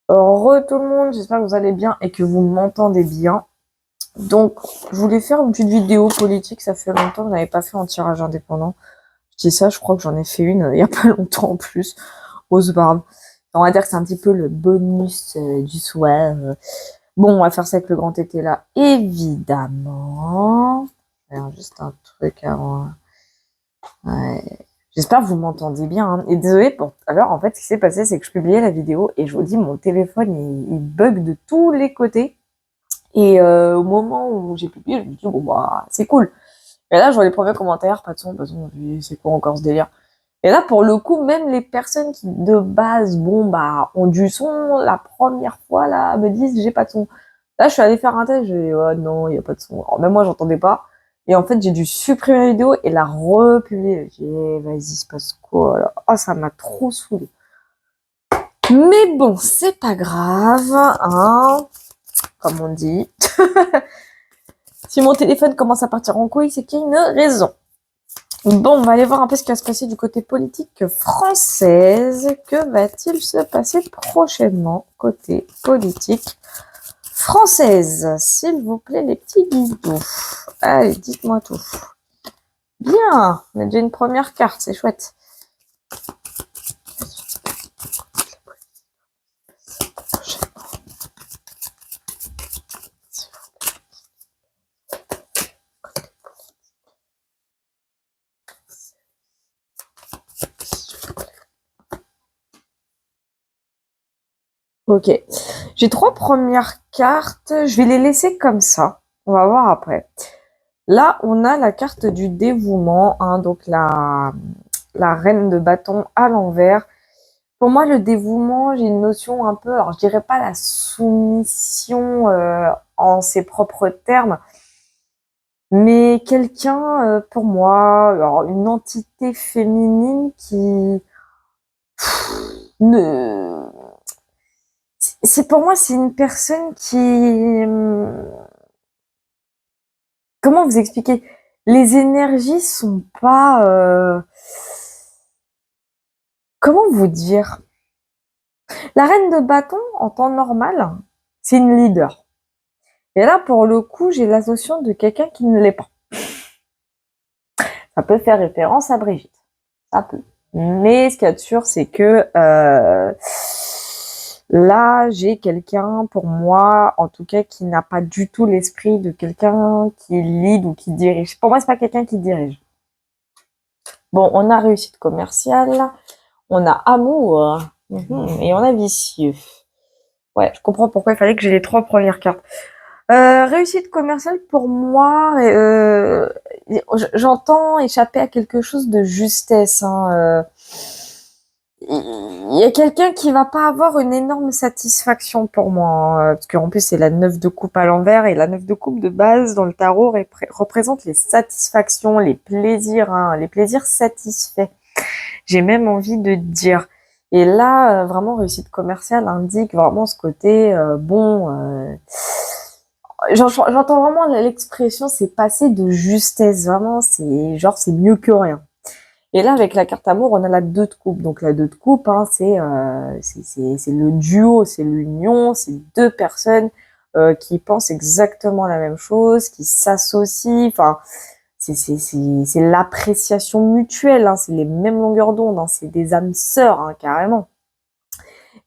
Tout le monde, j'espère que vous allez bien et que vous m'entendez bien. Donc, je voulais faire une petite vidéo politique, ça fait longtemps que je n'avais pas fait en tirage indépendant. Je dis ça, je crois que j'en ai fait une il y a pas longtemps en plus, Rose Barbe. On va dire que c'est un petit peu le bonus du soir. Bon, on va faire ça avec le grand été là, évidemment. Alors, juste un truc avant. Ouais. J'espère que vous m'entendez bien, hein. Et désolé pour tout à l'heure, en fait, ce qui s'est passé, c'est que je publiais la vidéo et je vous dis, mon téléphone, il bug de tous les côtés. Et au moment où j'ai publié, je me dis, bon, bah, c'est cool. Et là, je vois les premiers commentaires, pas de son, je me dis, c'est quoi encore ce délire? Et là, pour le coup, même les personnes qui, de base, bon, bah, ont du son, la première fois, là, me disent, j'ai pas de son. Là, je suis allée faire un test, j'ai dit, oh non, il y a pas de son. Alors, même moi, j'entendais pas. Et en fait, j'ai dû supprimer la vidéo et la republier. J'ai dit, vas-y, c'est passe quoi, là? Oh, ça m'a trop saoulé. Mais bon, c'est pas grave, hein, comme on dit. Si mon téléphone commence à partir en couille, c'est qu'il y a une raison. Bon, on va aller voir un peu ce qui va se passer du côté politique française. Que va-t-il se passer prochainement côté politique française? S'il vous plaît, les petits guidoux. Allez, dites-moi tout. Bien, on a déjà une première carte, c'est chouette. Ok, j'ai trois premières cartes, je vais les laisser comme ça. On va voir après. Là, on a la carte du dévouement, hein, donc la reine de bâton à l'envers. Pour moi, le dévouement, j'ai une notion un peu, alors je dirais pas la soumission en ses propres termes, mais quelqu'un, pour moi, alors une entité féminine qui ne, c'est pour moi, c'est une personne qui, comment vous expliquer? Les énergies sont pas, comment vous dire? La reine de bâton, en temps normal, c'est une leader. Et là, pour le coup, j'ai la notion de quelqu'un qui ne l'est pas. Ça peut faire référence à Brigitte. Ça peut. Mais ce qu'il y a de sûr, c'est que là, j'ai quelqu'un, pour moi, en tout cas, qui n'a pas du tout l'esprit de quelqu'un qui lead ou qui dirige. Pour moi, c'est pas quelqu'un qui dirige. Bon, on a réussite commerciale, on a amour, et on a vicieux. Ouais, je comprends pourquoi il fallait que j'ai les trois premières cartes. Réussite commerciale pour moi, j'entends échapper à quelque chose de justesse, hein. Il y a quelqu'un qui va pas avoir une énorme satisfaction pour moi, hein, parce qu'en plus c'est la 9 de coupe à l'envers et la 9 de coupe de base dans le tarot représente les satisfactions, les plaisirs, hein, les plaisirs satisfaits. J'ai même envie de dire. Et là, vraiment réussite commerciale indique vraiment ce côté bon. J'entends vraiment l'expression, c'est passer de justesse, vraiment, c'est genre c'est mieux que rien. Et là, avec la carte amour, on a la 2 de coupe. Donc la 2 de coupe, hein, c'est le duo, c'est l'union, c'est deux personnes qui pensent exactement la même chose, qui s'associent. Enfin, c'est l'appréciation mutuelle, hein, c'est les mêmes longueurs d'onde, hein, c'est des âmes sœurs, hein, carrément.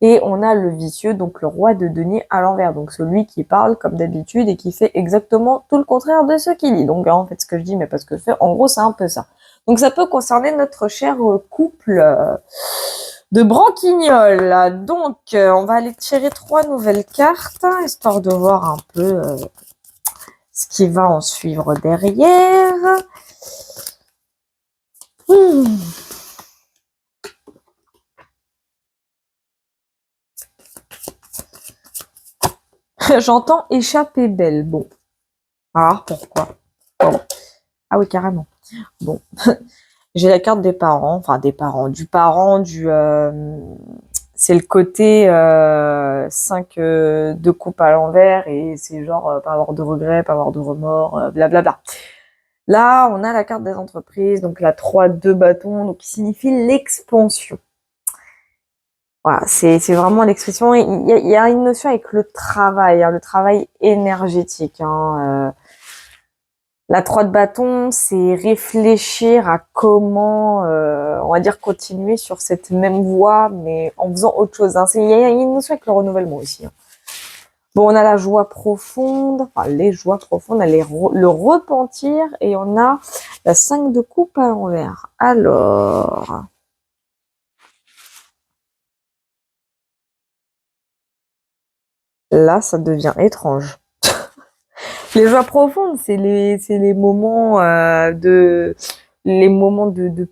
Et on a le vicieux, donc le roi de denier à l'envers, donc celui qui parle comme d'habitude et qui fait exactement tout le contraire de ce qu'il dit. Donc en fait, ce que je dis, mais pas ce que je fais, en gros, c'est un peu ça. Donc ça peut concerner notre cher couple de branquignoles. Donc on va aller tirer trois nouvelles cartes, hein, histoire de voir un peu ce qui va en suivre derrière. J'entends échapper belle. Bon. Alors pourquoi? Bon. Ah oui, carrément. Bon. J'ai la carte des parents, enfin des parents, du parent, c'est le côté 5 de coupe à l'envers et c'est genre pas avoir de regrets, pas avoir de remords, blablabla. Là, on a la carte des entreprises, donc la 3 de bâton, donc qui signifie l'expansion. Voilà, c'est vraiment l'expression. Il y a une notion avec le travail, hein, le travail énergétique. Hein, la 3 de bâton, c'est réfléchir à comment, on va dire, continuer sur cette même voie, mais en faisant autre chose. Hein. Il y a une notion avec le renouvellement aussi. Hein. Bon, on a la joie profonde, enfin les joies profondes, le repentir, et on a la 5 de coupe à l'envers. Alors, là, ça devient étrange. Les joies profondes, c'est les moments de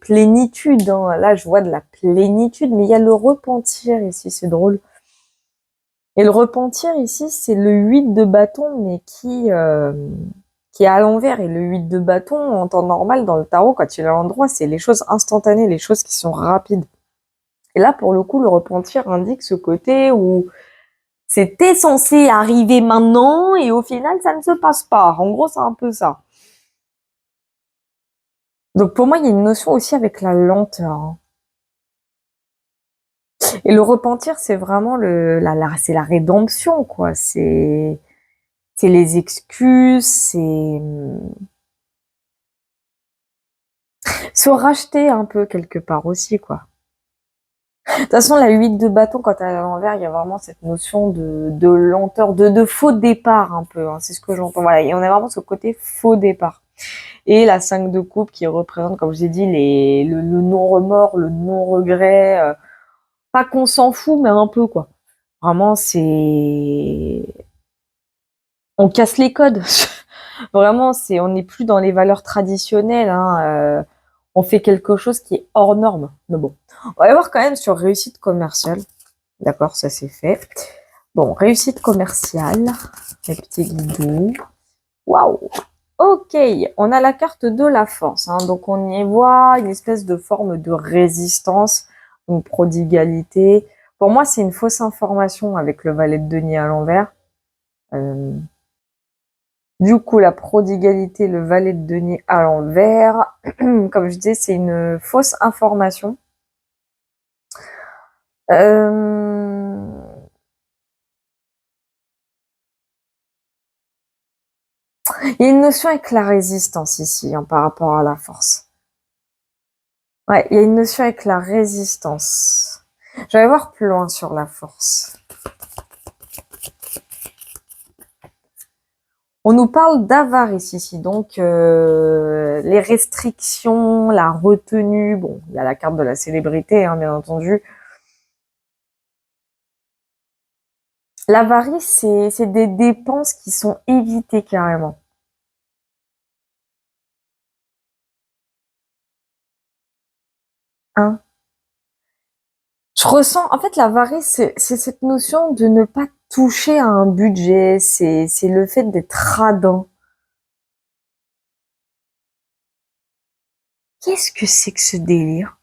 plénitude. Hein. Là, je vois de la plénitude, mais il y a le repentir ici, c'est drôle. Et le repentir ici, c'est le 8 de bâton, mais qui est à l'envers. Et le 8 de bâton, en temps normal, dans le tarot, quand il est à l'endroit, c'est les choses instantanées, les choses qui sont rapides. Et là, pour le coup, le repentir indique ce côté où c'était censé arriver maintenant et au final, ça ne se passe pas. En gros, c'est un peu ça. Donc pour moi, il y a une notion aussi avec la lenteur. Hein. Et le repentir, c'est vraiment c'est la rédemption, quoi. C'est les excuses, c'est se racheter un peu quelque part aussi, quoi. De toute façon, la 8 de bâton, quand elle est à l'envers, il y a vraiment cette notion de lenteur, de faux départ un peu. Hein. C'est ce que j'entends. Voilà, et on a vraiment ce côté faux départ. Et la 5 de coupe qui représente, comme je vous ai dit, le non-remords, le non-regret. Pas qu'on s'en fout, mais un peu, quoi. Vraiment, on casse les codes. Vraiment, on n'est plus dans les valeurs traditionnelles. Hein. On fait quelque chose qui est hors norme. Mais bon, on va voir quand même sur réussite commerciale. D'accord, ça c'est fait. Bon, réussite commerciale. Les petits guidoux. Waouh. Ok, on a la carte de la force. Hein. Donc on y voit une espèce de forme de résistance, une prodigalité. Pour moi, c'est une fausse information avec le valet de denier à l'envers. Du coup, la prodigalité, le valet de denier à l'envers, comme je disais, c'est une fausse information. Il y a une notion avec la résistance ici, hein, par rapport à la force. Ouais, il y a une notion avec la résistance. Je vais voir plus loin sur la force. On nous parle d'avarice ici, donc les restrictions, la retenue, bon, il y a la carte de la célébrité, hein, bien entendu. L'avarice, c'est des dépenses qui sont évitées carrément. Hein? Je ressens, en fait, l'avarice, c'est cette notion de ne pas toucher à un budget, c'est le fait d'être radin. Qu'est-ce que c'est que ce délire?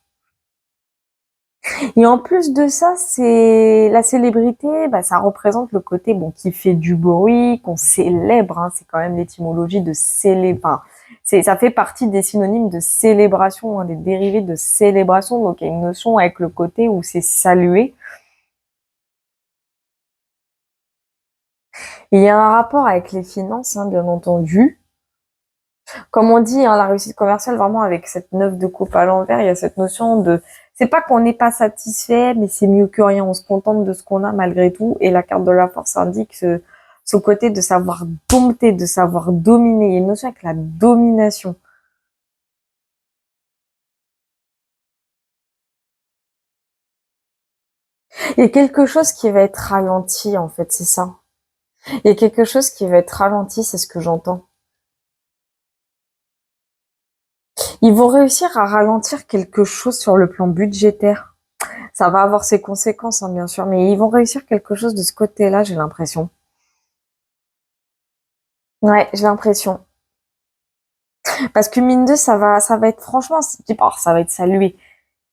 Et en plus de ça, c'est la célébrité, bah, ça représente le côté bon qui fait du bruit, qu'on célèbre. Hein, c'est quand même l'étymologie de célébrer. Enfin, ça fait partie des synonymes de célébration, hein, des dérivés de célébration. Donc il y a une notion avec le côté où c'est salué. Il y a un rapport avec les finances, hein, bien entendu. Comme on dit, hein, la réussite commerciale, vraiment avec cette 9 de coupe à l'envers, il y a cette notion de, c'est pas qu'on n'est pas satisfait, mais c'est mieux que rien. On se contente de ce qu'on a malgré tout. Et la carte de la force indique ce côté de savoir dompter, de savoir dominer. Il y a une notion avec la domination. Il y a quelque chose qui va être ralenti, en fait, c'est ça. Il y a quelque chose qui va être ralenti, c'est ce que j'entends. Ils vont réussir à ralentir quelque chose sur le plan budgétaire. Ça va avoir ses conséquences, hein, bien sûr, mais ils vont réussir quelque chose de ce côté-là, j'ai l'impression. Ouais, j'ai l'impression. Parce que mine de, ça va être franchement, ça va être salué.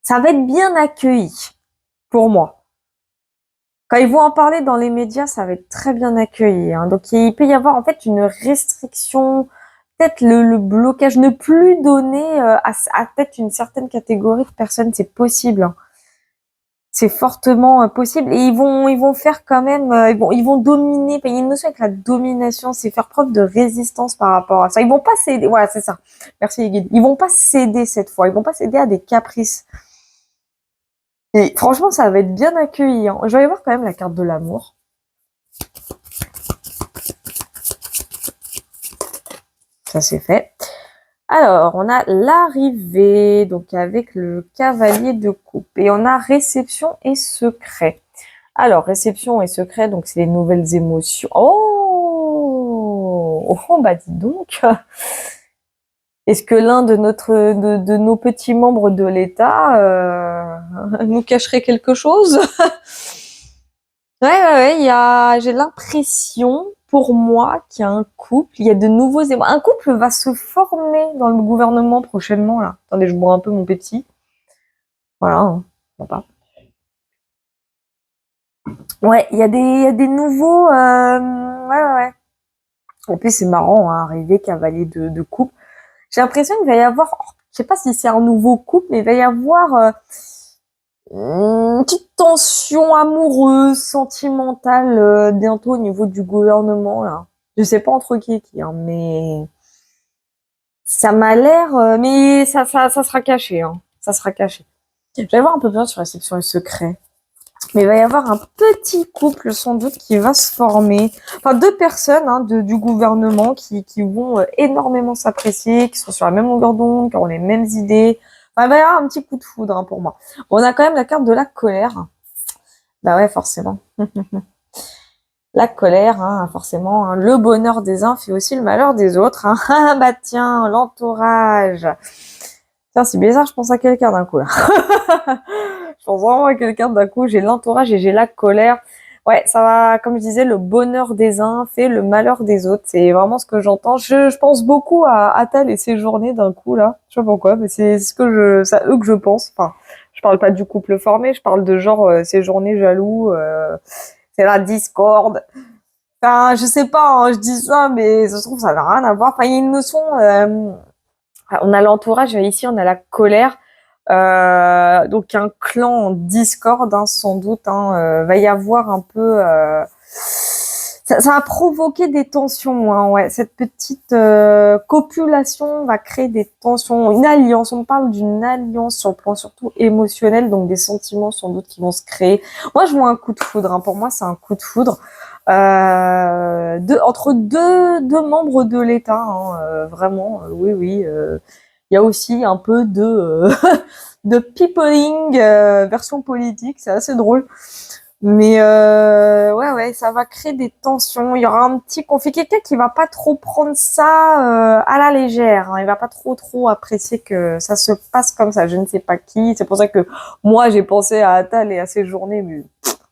Ça va être bien accueilli, pour moi. Quand ils vont en parler dans les médias, ça va être très bien accueilli. Hein. Donc il peut y avoir en fait une restriction, peut-être le blocage, ne plus donner à peut-être une certaine catégorie de personnes, c'est possible. Hein. C'est fortement possible. Et ils vont faire quand même, ils vont dominer. Il y a une notion avec la domination, c'est faire preuve de résistance par rapport à ça. Ils vont pas céder. Voilà, c'est ça. Merci les guides. Ils vont pas céder cette fois. Ils vont pas céder à des caprices. Et franchement, ça va être bien accueilli. Hein. Je vais aller voir quand même la carte de l'amour. Ça c'est fait. Alors, on a l'arrivée, donc avec le cavalier de coupe. Et on a réception et secret. Alors, réception et secret, donc c'est les nouvelles émotions. Oh, bah dis donc. Est-ce que l'un de de nos petits membres de l'État nous cacherait quelque chose? Ouais, j'ai l'impression, pour moi, qu'il y a un couple, il y a de nouveaux émois. Un couple va se former dans le gouvernement prochainement, là. Attendez, je bois un peu mon Pepsi. Voilà, hein, sympa. Ouais, il y a des nouveaux, ouais. En plus, c'est marrant, hein, arriver cavalier de coupe. J'ai l'impression qu'il va y avoir, je sais pas si c'est un nouveau couple, mais il va y avoir une petite tension amoureuse, sentimentale, bientôt au niveau du gouvernement, là. Je sais pas entre qui et qui, hein, mais ça m'a l'air, mais ça sera caché, hein. Ça sera caché. Je vais voir un peu plus sur réception et secret. Mais il va y avoir un petit couple, sans doute, qui va se former. Enfin, deux personnes hein, du gouvernement qui vont énormément s'apprécier, qui sont sur la même longueur d'onde, qui ont les mêmes idées. Enfin, il va y avoir un petit coup de foudre hein, pour moi. On a quand même la carte de la colère. Bah ouais, forcément. La colère, hein, forcément. Hein. Le bonheur des uns fait aussi le malheur des autres. Hein. Ah bah tiens, l'entourage. Tiens, c'est bizarre, je pense à quelqu'un d'un coup là. Je pense vraiment à quelqu'un d'un coup. J'ai l'entourage et j'ai la colère. Ouais, ça va, comme je disais, le bonheur des uns fait le malheur des autres. C'est vraiment ce que j'entends. Je pense beaucoup à Atal et ses journées d'un coup là. Je sais pas pourquoi, mais c'est c'est à eux que je pense. Enfin, je parle pas du couple formé, je parle de genre ces journées jaloux. C'est la discorde. Enfin, je sais pas, hein, je dis ça, mais ça se trouve ça n'a rien à voir. Enfin, il y a une notion. On a l'entourage, ici on a la colère. Donc un clan en discorde, hein, sans doute. Hein, va y avoir un peu. Ça va provoquer des tensions. Hein, ouais, cette petite copulation va créer des tensions, une alliance. On parle d'une alliance sur le plan surtout émotionnel, donc des sentiments sans doute qui vont se créer. Moi, je vois un coup de foudre. Hein, pour moi, c'est un coup de foudre. Entre deux membres de l'État, hein, vraiment, oui. Il y a aussi un peu de peopling version politique, c'est assez drôle. Mais ouais, ça va créer des tensions. Il y aura un petit conflit, quelqu'un qui va pas trop prendre ça à la légère. Hein. Il va pas trop apprécier que ça se passe comme ça. Je ne sais pas qui. C'est pour ça que moi j'ai pensé à Atal et à ses journées, mais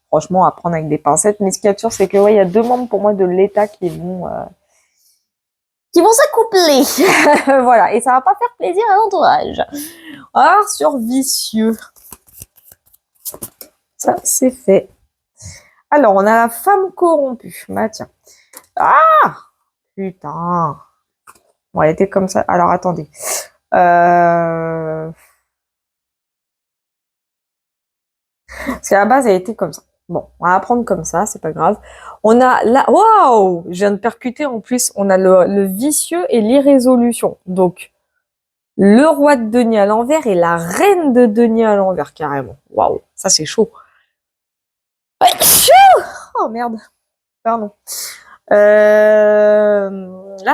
franchement, à prendre avec des pincettes. Mais ce qu'il y a de sûr, c'est que ouais, il y a deux membres pour moi de l'État qui vont s'accoupler. Voilà, et ça va pas faire plaisir à l'entourage. Alors, sur vicieux. Ça, c'est fait. Alors, on a la femme corrompue. Bah, tiens. Ah putain. Bon, elle était comme ça. Alors, attendez. Parce qu'à la base, elle était comme ça. Bon, on va prendre comme ça, c'est pas grave. On a la... Waouh! Je viens de percuter en plus. On a le vicieux et l'irrésolution. Donc, le roi de denier à l'envers et la reine de denier à l'envers, carrément. Waouh, ça c'est chaud. Oh merde, pardon. Là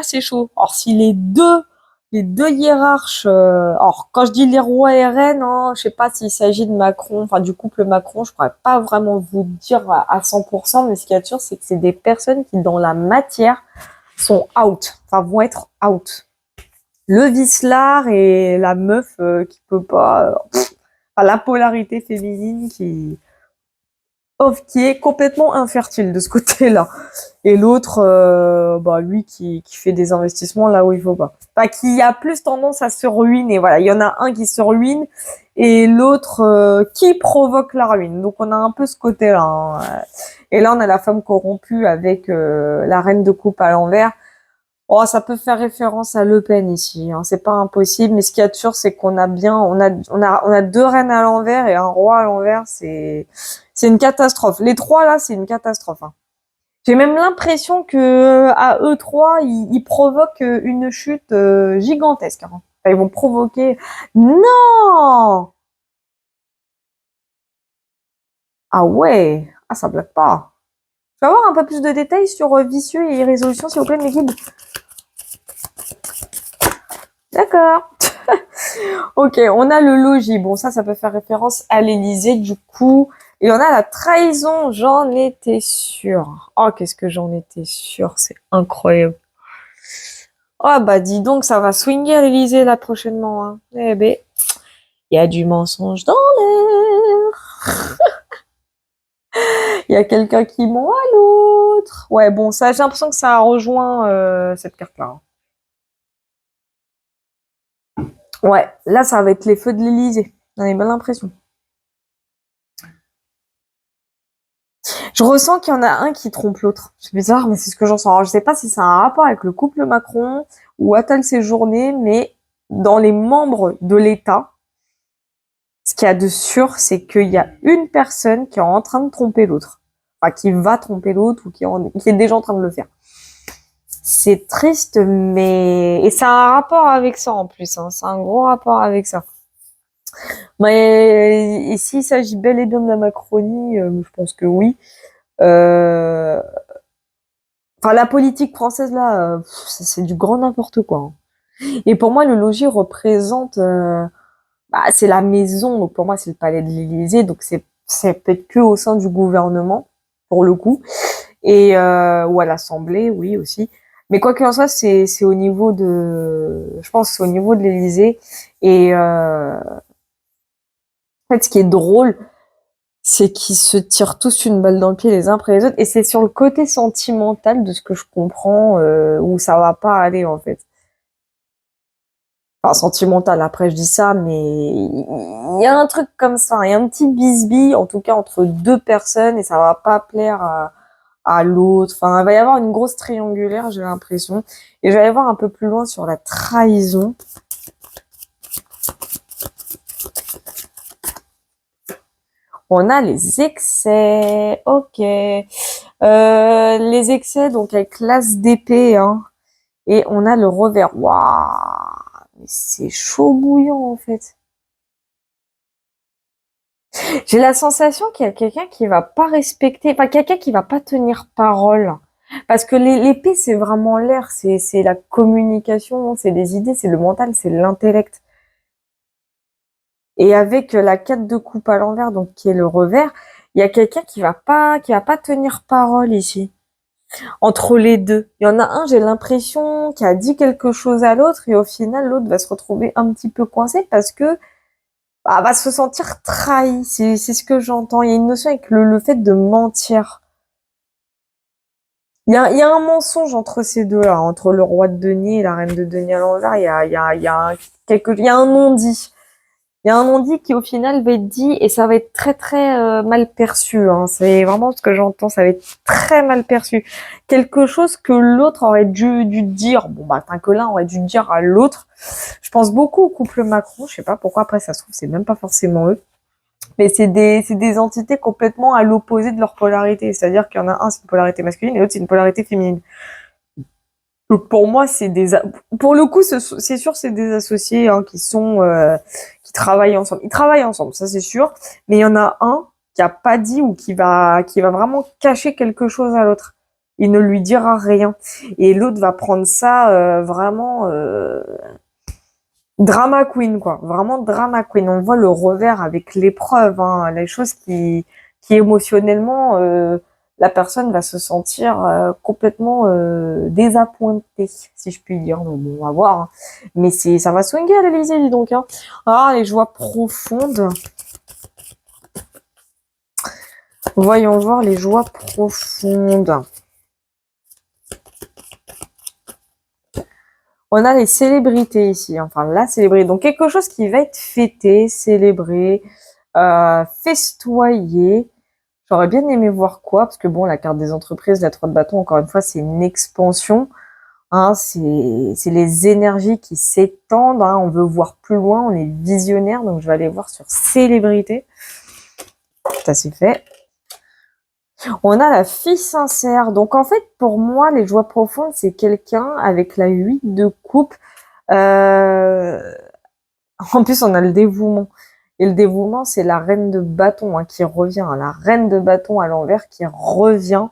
c'est chaud. Or si les deux hiérarches, alors quand je dis les rois et reines, hein, je sais pas s'il s'agit de Macron, enfin du couple Macron, je pourrais pas vraiment vous dire à 100%, mais ce qu'il y a de sûr, c'est que c'est des personnes qui dans la matière sont out, enfin vont être out. Le vicelard et la meuf qui peut pas, enfin, la polarité féminine qui est complètement infertile de ce côté-là. Et l'autre, bah lui qui fait des investissements là où il faut pas. Enfin, qui a plus tendance à se ruiner. Voilà, il y en a un qui se ruine et l'autre qui provoque la ruine. Donc on a un peu ce côté-là. Hein. Et là on a la femme corrompue avec la reine de coupe à l'envers. Oh, ça peut faire référence à Le Pen ici, hein. C'est pas impossible, mais ce qu'il y a de sûr, c'est qu'on a bien, on a deux reines à l'envers et un roi à l'envers. C'est une catastrophe. Les trois là, c'est une catastrophe, hein. J'ai même l'impression que à eux trois, ils provoquent une chute gigantesque, hein. Enfin, ils vont provoquer. Non! Ah ouais, ah ça blague pas. Je peux avoir un peu plus de détails sur Vicieux et Résolution, s'il vous plaît, mes guides. D'accord. Ok, on a le logis. Bon, ça peut faire référence à l'Élysée, du coup. Et on a la trahison. J'en étais sûre. Oh, qu'est-ce que j'en étais sûre. C'est incroyable. Oh, bah, dis donc, ça va swinguer à l'Élysée, là, prochainement, hein. Eh ben, il y a du mensonge dans l'air. Il y a quelqu'un qui ment à l'autre. Ouais, bon, ça, j'ai l'impression que ça a rejoint cette carte-là, hein. Ouais, là, ça va être les feux de l'Élysée. J'en ai bien l'impression. Je ressens qu'il y en a un qui trompe l'autre. C'est bizarre, mais c'est ce que j'en sens. Alors, je sais pas si c'est un rapport avec le couple Macron ou Attal Séjourné, mais dans les membres de l'État, ce qu'il y a de sûr, c'est qu'il y a une personne qui est en train de tromper l'autre. Enfin, qui va tromper l'autre ou qui est déjà en train de le faire. C'est triste, mais... Et ça a un rapport avec ça, en plus, hein. C'est un gros rapport avec ça. Mais et s'il s'agit bel et bien de la Macronie, je pense que oui. Euh, Enfin, la politique française, là, c'est du grand n'importe quoi, hein. Et pour moi, le logis représente, bah, c'est la maison. Donc pour moi, c'est le palais de l'Élysée. Donc c'est peut-être que au sein du gouvernement, pour le coup, et ou à l'Assemblée, oui aussi. Mais quoi qu'il en soit, c'est au niveau de, je pense, que c'est au niveau de l'Élysée. Et en fait, ce qui est drôle, c'est qu'ils se tirent tous une balle dans le pied les uns après les autres. Et c'est sur le côté sentimental de ce que je comprends où ça va pas aller en fait. Enfin, sentimental, après je dis ça, mais il y a un truc comme ça, il y a un petit bisbille, en tout cas entre deux personnes, et ça va pas plaire à l'autre. Enfin, il va y avoir une grosse triangulaire, j'ai l'impression. Et je vais aller voir un peu plus loin sur la trahison. On a les excès, ok. Les excès, donc avec l'as d'épée, hein. Et on a le revers. Waouh, mais c'est chaud bouillant en fait. J'ai la sensation qu'il y a quelqu'un qui va pas respecter, enfin quelqu'un qui va pas tenir parole. Parce que l'épée, c'est vraiment l'air, c'est la communication, c'est les idées, c'est le mental, c'est l'intellect. Et avec la 4 de coupe à l'envers, donc qui est le revers, il y a quelqu'un qui va pas tenir parole ici. Entre les deux. Il y en a un, j'ai l'impression, qui a dit quelque chose à l'autre et au final, l'autre va se retrouver un petit peu coincé parce que bah, va se sentir trahi. C'est ce que j'entends. Il y a une notion avec le fait de mentir. Il y a un mensonge entre ces deux-là, entre le roi de denier et la reine de denier à l'envers. Il y a un non-dit. Il y a un non-dit qui au final va être dit et ça va être très très mal perçu, hein. C'est vraiment ce que j'entends, ça va être très mal perçu. Quelque chose que l'autre aurait dû dire, bon bah tant que l'un aurait dû dire à l'autre. Je pense beaucoup au couple Macron, je sais pas pourquoi, après ça se trouve c'est même pas forcément eux. Mais c'est des entités complètement à l'opposé de leur polarité. C'est-à-dire qu'il y en a un, c'est une polarité masculine et l'autre, c'est une polarité féminine. Donc pour moi, pour le coup, c'est sûr, c'est des associés hein, qui travaillent ensemble. Ils travaillent ensemble, ça c'est sûr. Mais il y en a un qui a pas dit ou qui va vraiment cacher quelque chose à l'autre. Il ne lui dira rien. Et l'autre va prendre ça vraiment drama queen, quoi. Vraiment drama queen. On voit le revers avec l'épreuve, hein, les choses qui émotionnellement, la personne va se sentir complètement désappointée, si je puis dire. Donc, bon, on va voir, hein. Mais ça va swinguer à l'Élysée, dis donc, hein. Ah, les joies profondes. Voyons voir les joies profondes. On a les célébrités ici, enfin la célébrité. Donc quelque chose qui va être fêté, célébré, festoyé. J'aurais bien aimé voir quoi, parce que bon, la carte des entreprises, la 3 de bâton, encore une fois, c'est une expansion. Hein, c'est les énergies qui s'étendent. Hein, on veut voir plus loin, on est visionnaire. Donc, je vais aller voir sur célébrité. Ça, c'est fait. On a la fille sincère. Donc, en fait, pour moi, les joies profondes, c'est quelqu'un avec la 8 de coupe. En plus, on a le dévouement. Et le dévouement, c'est la reine de bâton hein, qui revient. Hein, la reine de bâton à l'envers qui revient.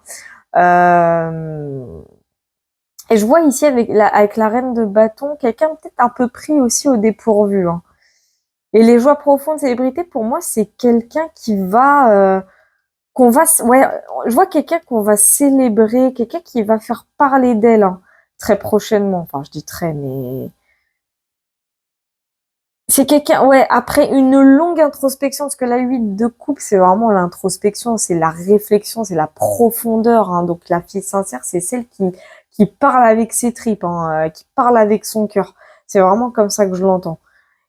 Et je vois ici avec la reine de bâton, quelqu'un peut-être un peu pris aussi au dépourvu. Hein. Et les joies profondes, célébrité, pour moi, c'est quelqu'un qui va... ouais, je vois quelqu'un qu'on va célébrer, quelqu'un qui va faire parler d'elle hein, très prochainement. Enfin, je dis très, mais c'est quelqu'un, ouais, après une longue introspection, parce que la 8 de coupe, c'est vraiment l'introspection, c'est la réflexion, c'est la profondeur. Hein. Donc la fille sincère, c'est celle qui parle avec ses tripes, hein, qui parle avec son cœur. C'est vraiment comme ça que je l'entends.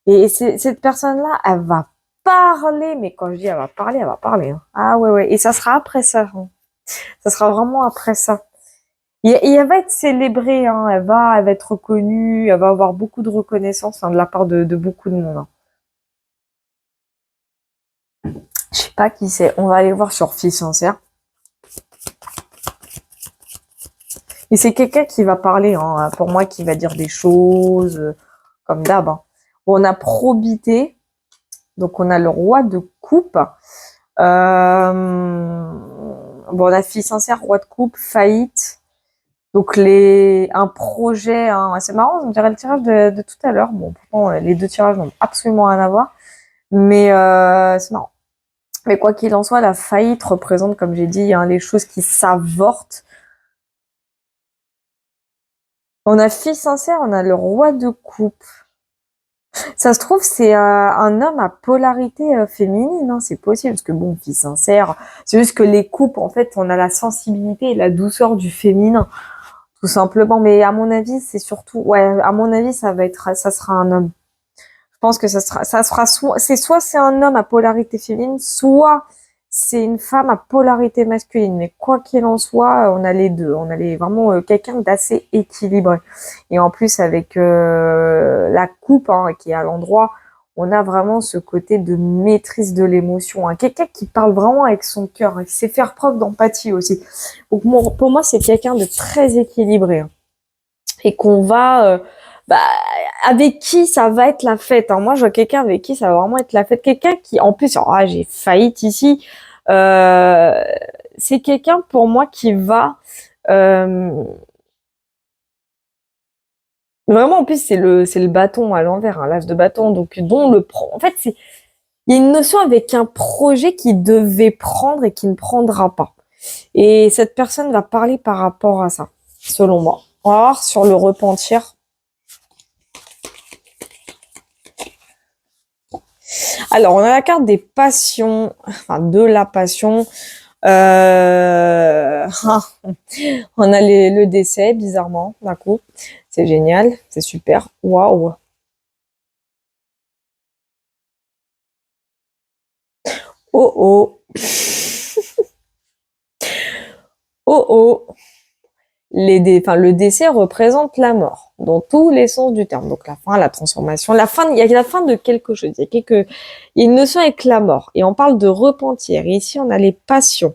Et cette personne-là, elle va parler, mais quand je dis elle va parler, elle va parler. Hein. Ah ouais, ouais. Et ça sera après ça. Hein. Ça sera vraiment après ça. Et elle va être célébrée, hein. Elle va être reconnue, elle va avoir beaucoup de reconnaissance hein, de la part de beaucoup de monde. Hein. Je sais pas qui c'est. On va aller voir sur Fille Sincère. Et c'est quelqu'un qui va parler, hein, pour moi, qui va dire des choses, comme d'hab. Hein. On a probité. Donc, on a le roi de coupe. Bon, on a Fille Sincère, roi de coupe, faillite. Donc, un projet, hein, c'est marrant, on dirait le tirage de tout à l'heure. Bon, pourtant, les deux tirages n'ont absolument rien à voir. Mais c'est marrant. Mais quoi qu'il en soit, la faillite représente, comme j'ai dit, hein, les choses qui s'avortent. On a Fille Sincère, on a le roi de coupe. Ça se trouve, c'est un homme à polarité féminine, hein, c'est possible, parce que bon, Fille Sincère, c'est juste que les coupes, en fait, on a la sensibilité et la douceur du féminin, tout simplement. Mais à mon avis, c'est surtout, ouais, à mon avis, ça sera un homme. Je pense que ça sera soit c'est un homme à polarité féminine, soit c'est une femme à polarité masculine. Mais quoi qu'il en soit, on a les deux. On a vraiment quelqu'un d'assez équilibré. Et en plus, avec la coupe hein, qui est à l'endroit, on a vraiment ce côté de maîtrise de l'émotion. Hein. Quelqu'un qui parle vraiment avec son cœur, hein, qui sait faire preuve d'empathie aussi. Donc pour moi, c'est quelqu'un de très équilibré. Hein. Et qu'on va... bah, avec qui ça va être la fête. Hein. Moi, je vois quelqu'un avec qui ça va vraiment être la fête. Quelqu'un qui, en plus, j'ai faillite ici. Euh, c'est quelqu'un pour moi qui va vraiment. En plus, c'est le bâton à l'envers, hein, l'as de bâton. Donc, dont le prend. En fait, il y a une notion avec un projet qui devait prendre et qui ne prendra pas. Et cette personne va parler par rapport à ça, selon moi. On va voir sur le repentir. Alors, on a la carte des passions, enfin de la passion. On a le décès, bizarrement, d'un coup. C'est génial, c'est super. Waouh. Oh oh. Oh oh. Le décès représente la mort, dans tous les sens du terme. Donc la fin, la transformation, il y a la fin de quelque chose. Il y a une notion avec la mort. Et on parle de repentir. Et ici, on a les passions.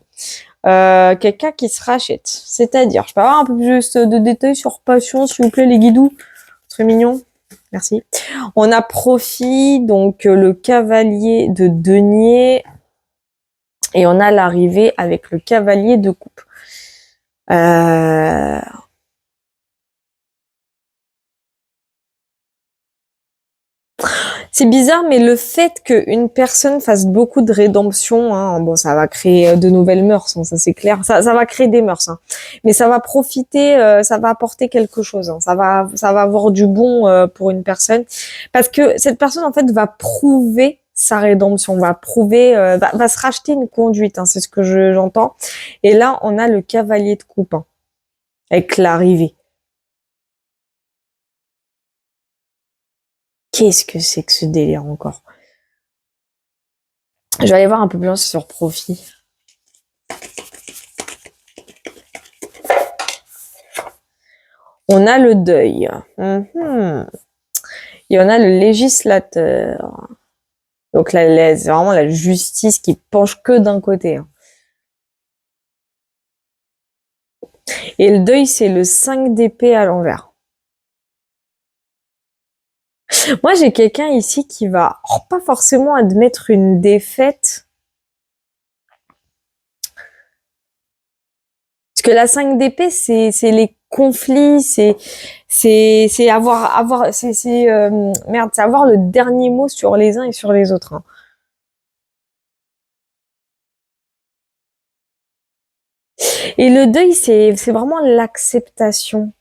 Quelqu'un qui se rachète. C'est-à-dire, je peux avoir un peu plus de détails sur passion, s'il vous plaît, les guidous. Très mignon. Merci. On a profit, donc le cavalier de denier. Et on a l'arrivée avec le cavalier de coupe. C'est bizarre, mais le fait qu'une personne fasse beaucoup de rédemption, hein, bon, ça va créer de nouvelles mœurs, hein, ça c'est clair. Ça va créer des mœurs, hein. Mais ça va profiter, ça va apporter quelque chose. Hein. Ça va avoir du bon pour une personne, parce que cette personne en fait va prouver sa rédemption, va prouver, va se racheter une conduite. Hein, c'est ce que j'entends. Et là, on a le cavalier de coupe hein, avec l'arrivée. Qu'est-ce que c'est que ce délire encore? Je vais aller voir un peu plus loin sur profit. On a le deuil. Et on a le législateur. Donc là, c'est vraiment la justice qui penche que d'un côté, hein. Et le deuil, c'est le 5 d'épée à l'envers. Moi, j'ai quelqu'un ici qui va pas forcément admettre une défaite. Parce que la 5 d'épée, c'est les conflits, c'est avoir merde, c'est avoir le dernier mot sur les uns et sur les autres, hein. Et le deuil, c'est vraiment l'acceptation.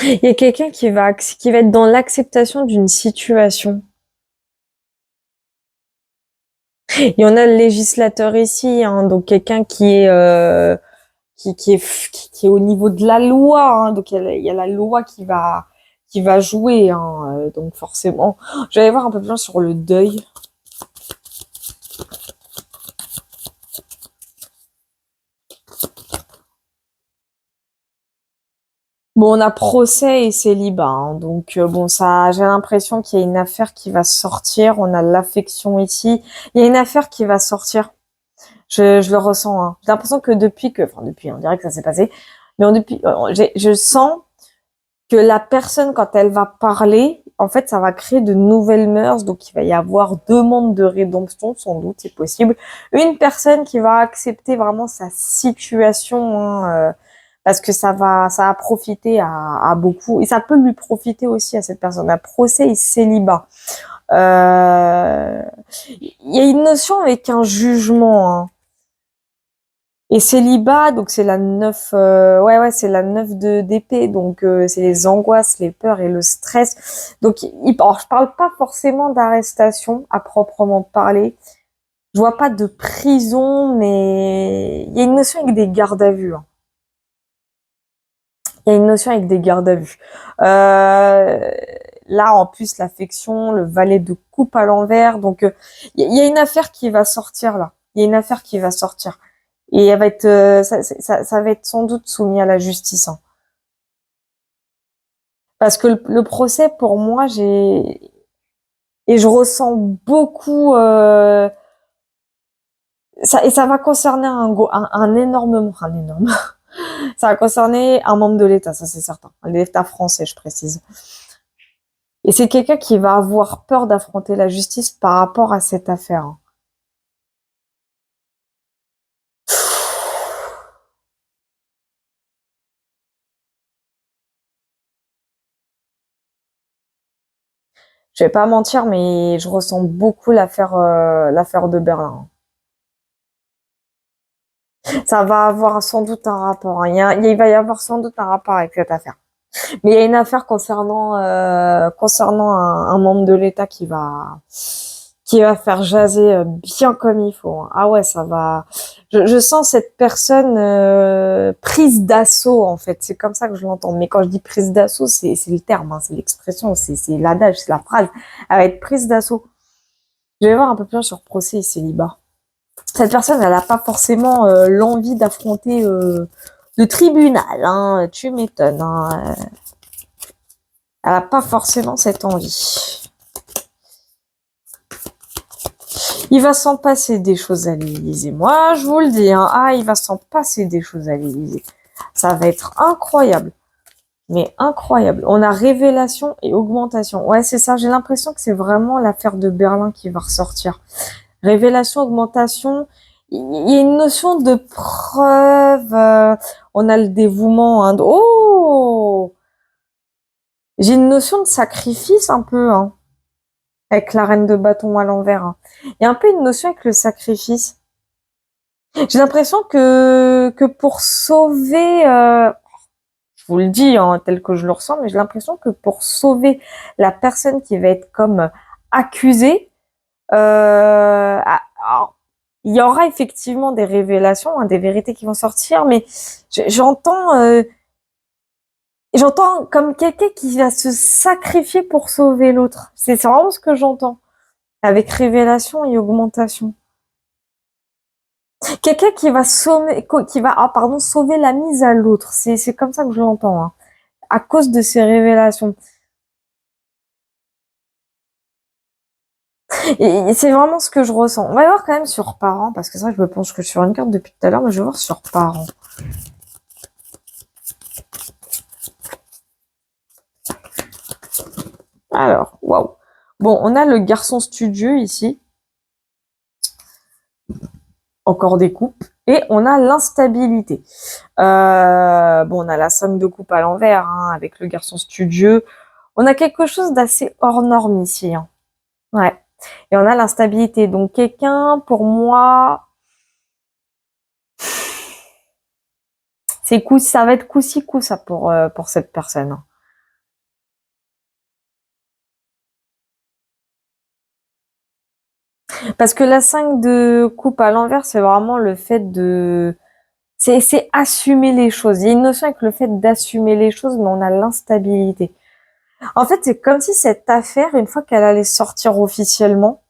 Il y a quelqu'un qui va être dans l'acceptation d'une situation. Il y en a le législateur ici, hein, donc quelqu'un qui est au niveau de la loi, hein, donc il y a la loi qui va jouer, hein, donc forcément. Je vais aller voir un peu plus loin sur le deuil. Bon, on a procès et célibat, hein, donc bon, ça, j'ai l'impression qu'il y a une affaire qui va sortir. On a l'affection ici. Il y a une affaire qui va sortir. Je le ressens, hein. J'ai l'impression que depuis, on dirait que ça s'est passé, mais je sens que la personne, quand elle va parler, en fait, ça va créer de nouvelles mœurs. Donc, il va y avoir demande de rédemption, sans doute, c'est possible. Une personne qui va accepter vraiment sa situation, hein, parce que ça va profiter à beaucoup. Et ça peut lui profiter aussi à cette personne. Un procès et célibat. Il y a une notion avec un jugement, hein. Et célibat, donc c'est la 9, ouais, c'est la 9 d'épée, donc c'est les angoisses, les peurs et le stress. Donc, alors, je parle pas forcément d'arrestation à proprement parler. Je vois pas de prison, mais il y a une notion avec des gardes à vue, hein. Il y a une notion avec des gardes à vue. Là, en plus, l'affection, le valet de coupe à l'envers. Donc, il y a une affaire qui va sortir là. Il y a une affaire qui va sortir. Et elle va être, ça va être sans doute soumis à la justice, hein. Parce que le procès, pour moi, et je ressens beaucoup, et ça va concerner un énorme, ça va concerner un membre de l'État, ça c'est certain. L'État français, je précise. Et c'est quelqu'un qui va avoir peur d'affronter la justice par rapport à cette affaire, hein. Je vais pas mentir, mais je ressens beaucoup l'affaire de Berlin. Ça va avoir sans doute un rapport, hein. Il va y avoir sans doute un rapport avec cette affaire. Mais il y a une affaire concernant un membre de l'État qui va faire jaser bien comme il faut, hein. Ah ouais, ça va. Je sens cette personne prise d'assaut, en fait. C'est comme ça que je l'entends. Mais quand je dis prise d'assaut, c'est le terme, hein, c'est l'expression, c'est l'adage, c'est la phrase. Elle va être prise d'assaut. Je vais voir un peu plus sur procès et célibat. Cette personne, elle n'a pas forcément l'envie d'affronter le tribunal, hein. Tu m'étonnes, hein. Elle n'a pas forcément cette envie. Il va s'en passer des choses à l'Élysée. Moi, je vous le dis, hein. Ah, il va s'en passer des choses à l'Élysée. Ça va être incroyable. Mais incroyable. On a révélation et augmentation. Ouais, c'est ça. J'ai l'impression que c'est vraiment l'affaire de Berlin qui va ressortir. Révélation, augmentation. Il y a une notion de preuve. On a le dévouement, hein. Oh! J'ai une notion de sacrifice un peu, hein, avec la reine de bâton à l'envers, hein. Il y a un peu une notion avec le sacrifice. J'ai l'impression que pour sauver, je vous le dis, hein, tel que je le ressens, mais j'ai l'impression que pour sauver la personne qui va être comme accusée, alors, il y aura effectivement des révélations, hein, des vérités qui vont sortir, mais j'entends comme quelqu'un qui va se sacrifier pour sauver l'autre. C'est vraiment ce que j'entends, avec révélation et augmentation. Quelqu'un qui va sauver la mise à l'autre. C'est comme ça que je l'entends, hein. À cause de ces révélations. Et c'est vraiment ce que je ressens. On va voir quand même sur parents, parce que c'est vrai que je me penche que sur une carte depuis tout à l'heure, mais je vais voir sur parents. Alors, waouh. Bon, on a le garçon studieux ici. Encore des coupes. Et on a l'instabilité. Bon, on a la 5 de coupe à l'envers, hein, avec le garçon studieux. On a quelque chose d'assez hors norme ici, hein. Ouais. Et on a l'instabilité. Donc, quelqu'un, pour moi, ça va être coup-ci, coup-ça pour cette personne. Parce que la 5 de coupe à l'envers, c'est vraiment le fait de... C'est assumer les choses. Il y a une notion avec le fait d'assumer les choses, mais on a l'instabilité. En fait, c'est comme si cette affaire, une fois qu'elle allait sortir officiellement,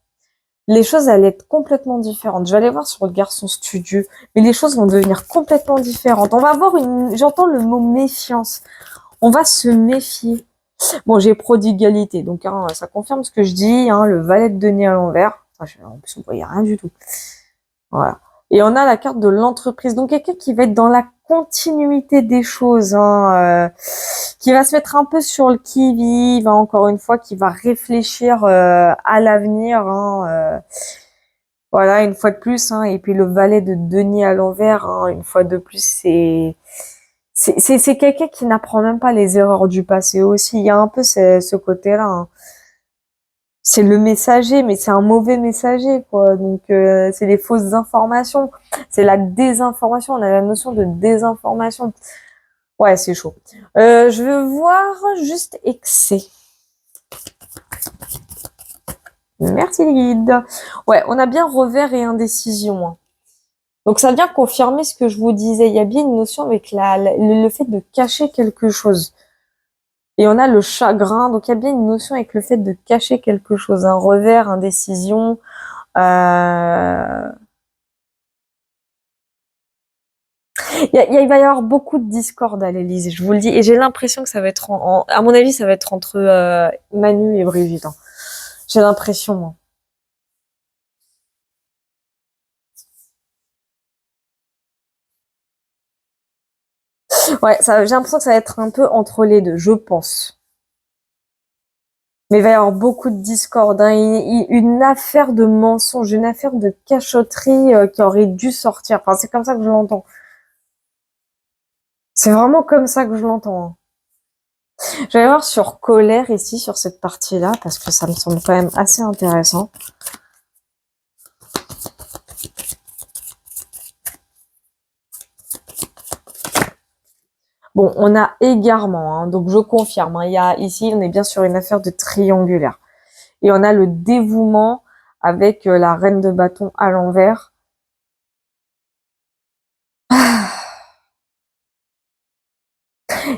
les choses allaient être complètement différentes. Je vais aller voir sur le garçon studieux, mais les choses vont devenir complètement différentes. On va avoir j'entends le mot méfiance. On va se méfier. Bon, j'ai prodigalité, donc hein, ça confirme ce que je dis, hein, le valet de denier à l'envers. En plus, on voyait rien du tout. Voilà. Et on a la carte de l'entreprise. Donc quelqu'un qui va être dans la continuité des choses, hein, qui va se mettre un peu sur le qui-vive, hein, encore une fois, qui va réfléchir à l'avenir. Hein, voilà, une fois de plus. Hein, et puis le valet de denier à l'envers, hein, une fois de plus, c'est quelqu'un qui n'apprend même pas les erreurs du passé aussi. Il y a un peu ce côté-là. Hein. C'est le messager, mais c'est un mauvais messager, quoi. Donc, c'est des fausses informations. C'est la désinformation. On a la notion de désinformation. Ouais, c'est chaud. Je veux voir juste excès. Merci les guides. Ouais, on a bien revers et indécision. Hein. Donc, ça vient confirmer ce que je vous disais. Il y a bien une notion avec le fait de cacher quelque chose. Et on a le chagrin. Donc, il y a bien une notion avec le fait de cacher quelque chose. Un revers, indécision. Euh... il va y avoir beaucoup de discorde à l'Élysée, je vous le dis. Et j'ai l'impression que ça va être, à mon avis, ça va être entre Manu et Brigitte. Hein. J'ai l'impression, moi. Ouais, j'ai l'impression que ça va être un peu entre les deux, je pense. Mais il va y avoir beaucoup de discorde. Hein. Une affaire de mensonge, une affaire de cachotterie qui aurait dû sortir. Enfin, c'est comme ça que je l'entends. C'est vraiment comme ça que je l'entends. Hein. Je vais voir sur colère ici, sur cette partie-là, parce que ça me semble quand même assez intéressant. Bon, on a égarement, hein, donc je confirme. Hein, ici, on est bien sur une affaire de triangulaire. Et on a le dévouement avec la reine de bâton à l'envers.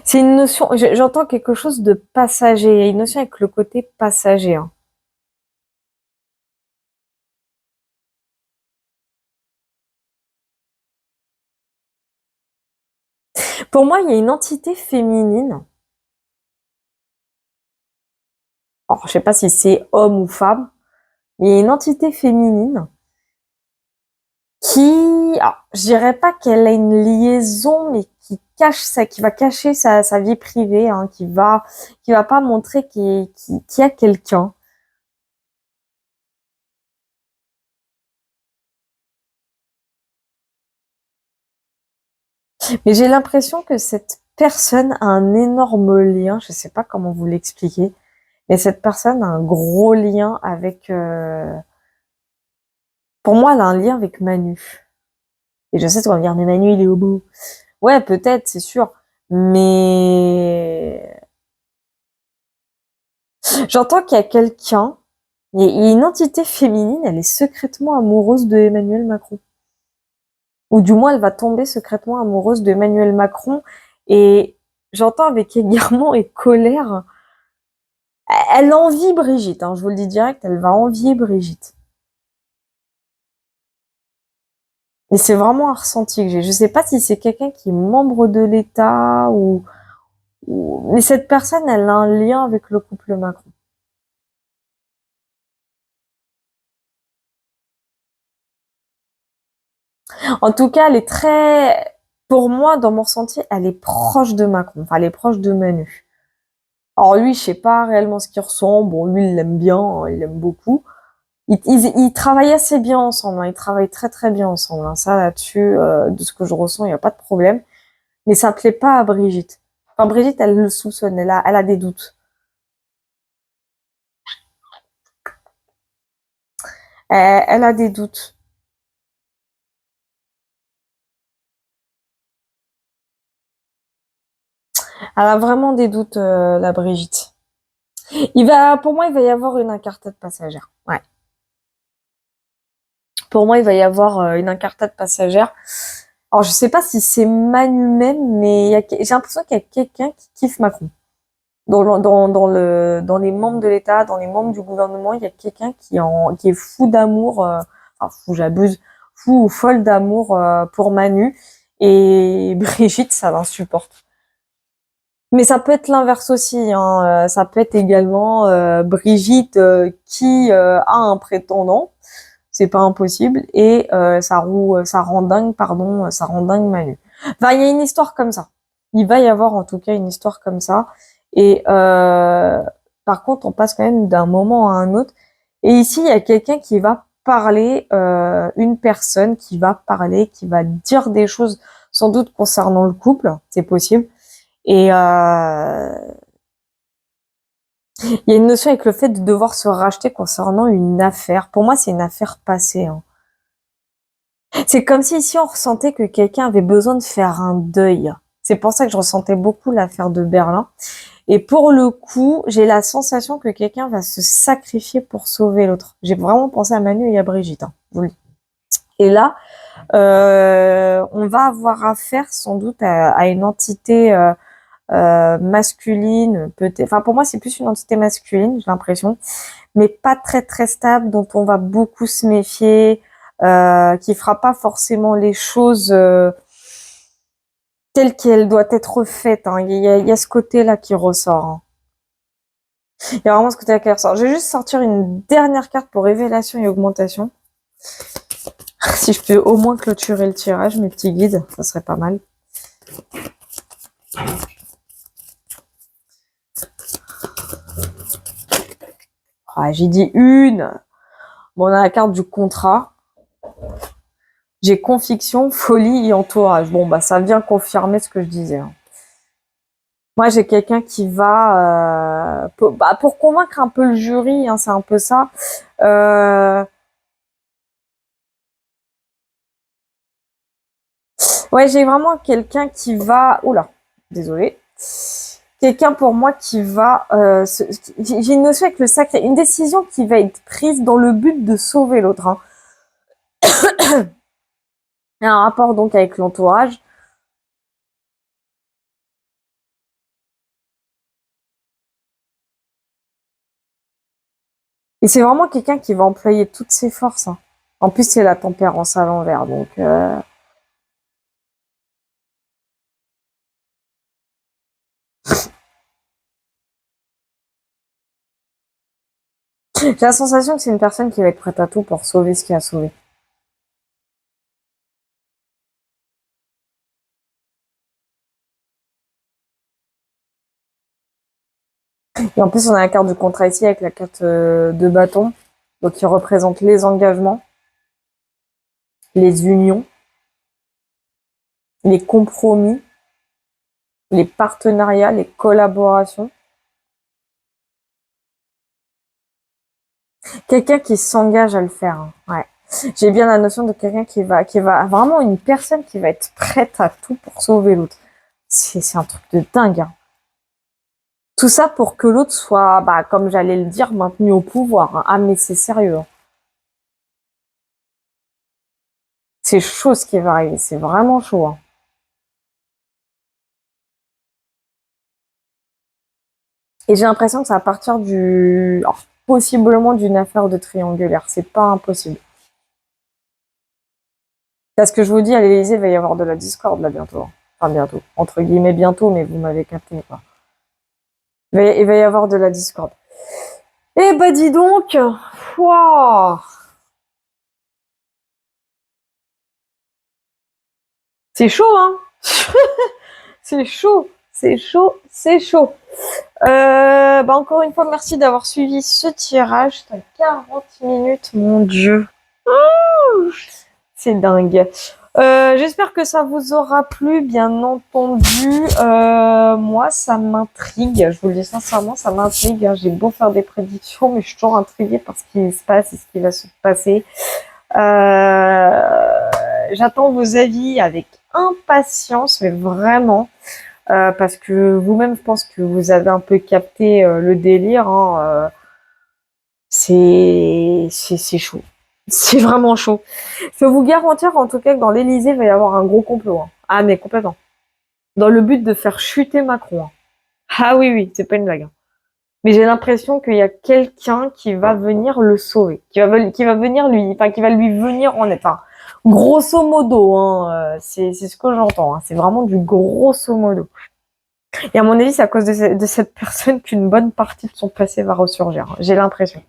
C'est une notion, j'entends quelque chose de passager. Il y a une notion avec le côté passager. Hein. Pour moi, il y a une entité féminine. Alors, je sais pas si c'est homme ou femme, mais il y a une entité féminine qui, alors, je dirais pas qu'elle a une liaison, mais qui va cacher sa vie privée, hein, qui va pas montrer qu'il y a quelqu'un. Mais j'ai l'impression que cette personne a un énorme lien, je sais pas comment vous l'expliquer, mais cette personne a un gros lien avec, pour moi, elle a un lien avec Manu. Et je sais qu'on va me dire, mais Manu, il est homo. Ouais, peut-être, c'est sûr. Mais j'entends qu'il y a quelqu'un, il y a une entité féminine, elle est secrètement amoureuse de Emmanuel Macron. Ou du moins, elle va tomber secrètement amoureuse de Emmanuel Macron. Et j'entends avec égarement et colère, elle envie Brigitte, hein, je vous le dis direct, elle va envier Brigitte. Et c'est vraiment un ressenti que j'ai. Je sais pas si c'est quelqu'un qui est membre de l'État mais cette personne, elle a un lien avec le couple Macron. En tout cas, elle est très, pour moi, dans mon ressenti, elle est proche de Macron. Enfin, elle est proche de Manu. Alors lui, je sais pas réellement ce qu'il ressent. Bon, lui, il l'aime bien, hein, il l'aime beaucoup. Ils travaillent assez bien ensemble, hein. Ils travaillent très très bien ensemble, hein. Ça, là-dessus, de ce que je ressens, il n'y a pas de problème. Mais ça plaît pas à Brigitte. Enfin, Brigitte, elle le soupçonne, elle a des doutes. Elle a des doutes. Elle a vraiment des doutes, la Brigitte. Pour moi, il va y avoir une incartade passagère. Ouais. Pour moi, il va y avoir une incartade passagère. Alors, je sais pas si c'est Manu même, mais j'ai l'impression qu'il y a quelqu'un qui kiffe Macron. Dans les membres de l'État, dans les membres du gouvernement, il y a quelqu'un qui est fou d'amour, enfin fou, j'abuse, fou ou folle d'amour pour Manu. Et Brigitte, ça l'insupporte. Mais ça peut être l'inverse aussi, hein. Ça peut être également Brigitte qui a un prétendant, c'est pas impossible, et ça rend dingue, pardon, ça rend dingue Manu. Enfin, il y a une histoire comme ça. Il va y avoir en tout cas une histoire comme ça. Et par contre, on passe quand même d'un moment à un autre. Et ici, il y a quelqu'un qui va parler, une personne qui va parler, qui va dire des choses sans doute concernant le couple, c'est possible. Et il y a une notion avec le fait de devoir se racheter concernant une affaire. Pour moi, c'est une affaire passée, hein. C'est comme si ici on ressentait que quelqu'un avait besoin de faire un deuil. C'est pour ça que je ressentais beaucoup l'affaire de Berlin. Et pour le coup, j'ai la sensation que quelqu'un va se sacrifier pour sauver l'autre. J'ai vraiment pensé à Manu et à Brigitte, hein, je vous le dis. Et là, on va avoir affaire sans doute à une entité masculine, peut-être. Enfin, pour moi, c'est plus une entité masculine, j'ai l'impression, mais pas très très stable, dont on va beaucoup se méfier, qui fera pas forcément les choses telles qu'elles doivent être faites, hein. Il y a ce côté-là qui ressort, hein. Il y a vraiment ce côté-là qui ressort. Je vais juste sortir une dernière carte pour révélation et augmentation. Si je peux au moins clôturer le tirage, mes petits guides, ça serait pas mal. Ah, j'ai dit une. Bon, on a la carte du contrat. J'ai conviction, folie et entourage. Bon, bah, ça vient confirmer ce que je disais, hein. Moi, j'ai quelqu'un qui va, pour convaincre un peu le jury, hein, c'est un peu ça. Ouais, j'ai vraiment quelqu'un qui va. Oula, désolé. Quelqu'un pour moi qui va. J'ai une notion avec le sacré, une décision qui va être prise dans le but de sauver l'autre, hein. Il y a un rapport donc avec l'entourage. Et c'est vraiment quelqu'un qui va employer toutes ses forces, hein. En plus, c'est la tempérance à l'envers, donc. J'ai la sensation que c'est une personne qui va être prête à tout pour sauver ce qu'il a sauvé. Et en plus, on a la carte du contrat ici avec la carte de bâton, donc qui représente les engagements, les unions, les compromis, les partenariats, les collaborations. Quelqu'un qui s'engage à le faire, hein. Ouais. J'ai bien la notion de quelqu'un qui va, vraiment une personne qui va être prête à tout pour sauver l'autre. C'est un truc de dingue, hein. Tout ça pour que l'autre soit, bah, comme j'allais le dire, maintenu au pouvoir, hein. Ah, mais c'est sérieux, hein. C'est chaud ce qui va arriver, c'est vraiment chaud, hein. Et j'ai l'impression que ça va partir alors, possiblement d'une affaire de triangulaire. C'est pas impossible. Parce que je vous dis, à l'Élysée, il va y avoir de la discorde là bientôt. Enfin bientôt, entre guillemets bientôt, mais vous m'avez capté quoi. Il va y avoir de la discorde. Eh bah dis donc, wow. C'est chaud, hein. C'est chaud, c'est chaud, c'est chaud. Bah encore une fois, merci d'avoir suivi ce tirage. T'as 40 minutes, mon Dieu. C'est dingue. J'espère que ça vous aura plu, bien entendu. Moi, ça m'intrigue. Je vous le dis sincèrement, ça m'intrigue. Hein. J'ai beau faire des prédictions, mais je suis toujours intriguée par ce qui se passe et ce qui va se passer. J'attends vos avis avec impatience, mais vraiment. Parce que vous-même, je pense que vous avez un peu capté le délire. Hein, c'est chaud. C'est vraiment chaud. Je peux vous garantir en tout cas que dans l'Élysée, il va y avoir un gros complot. Hein. Ah mais complètement. Dans le but de faire chuter Macron. Hein. Ah oui, oui, c'est pas une blague. Hein. Mais j'ai l'impression qu'il y a quelqu'un qui va venir le sauver. Qui va venir lui, enfin qui va lui venir en aide. Enfin, grosso modo, hein, c'est ce que j'entends. Hein. C'est vraiment du grosso modo. Et à mon avis, c'est à cause de cette personne qu'une bonne partie de son passé va ressurgir. J'ai l'impression.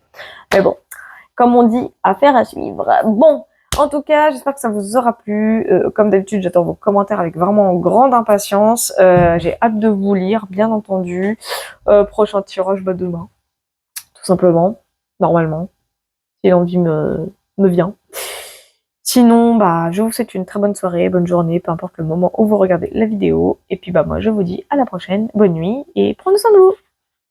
Mais bon, comme on dit, affaire à suivre. Bon, en tout cas, j'espère que ça vous aura plu. Comme d'habitude, j'attends vos commentaires avec vraiment grande impatience. J'ai hâte de vous lire, bien entendu. Prochain tirage, bah demain, tout simplement, normalement, si l'envie me vient. Sinon, bah, je vous souhaite une très bonne soirée, bonne journée, peu importe le moment où vous regardez la vidéo. Et puis, bah, moi, je vous dis à la prochaine, bonne nuit et prenez soin de vous.